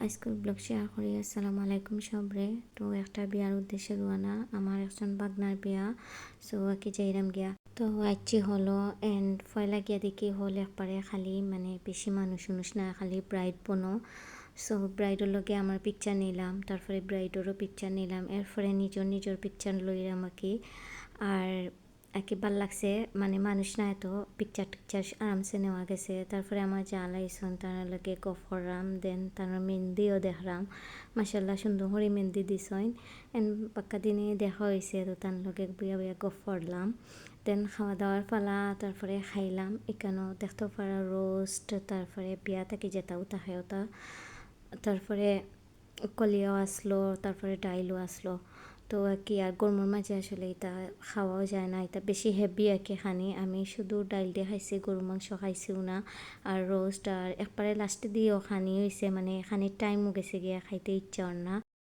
আজকের blog share করি। আসসালামু আলাইকুম সবরে। তো একটা বিয়ার উদ্দেশ্যে রোয়ানা, আমার একজন বাগনার বিয়া। সো আকি যাইরাম গিয়া তো আইচি হলো এন্ড ফয়লা গিয়া দেখি হল একবারে খালি মানে বেশি মানুষ না, খালি ব্রাইড বোনো। সো ব্রাইডের লগে আমার পিকচার নিলাম, তারপরে ব্রাইডেরও পিকচার নিলাম, এরপরে নিজের পিকচার লইলাম আকি। আর আকি ভাল লাগছে, মানে মানুষ না এত, পিকচার টিকচার আরামসে নেওয়া গেছে। তারপরে আমার যা লাইছন তার লগে গফ করলাম, দেন তার মেহেন্দিও দেখলাম। মাসাল্লাহ সুন্দর করে মেহেন্দি দিছইন এন পাক্কা দিনে দেখা হয়েছে, তো তার লগে বিয়া গফ করলাম। দেন খাওয়া দাওয়ার পালা, তারপরে খাইলাম। এখানেও দেখতেও পারা রোস্ট, তারপরে বিয়া থেকে যেটাও তাহে ওটা, তারপরে কলিয়াও আসলো, তারপরে ডাইলও আসলো। তো আর কি, আর গরমের মাঝে আসলে এটা খাওয়াও যায় না, এটা বেশি হেভি আর কি খানি। আমি শুধু ডাইল দিয়ে খাইছি, গরু মাংস খাইছিও না। আর রোস্ট আর একবারে লাস্টে দিয়েও খানি হয়েছে, মানে খানির টাইমও গেছে গিয়া, খাইতে ইচ্ছা না।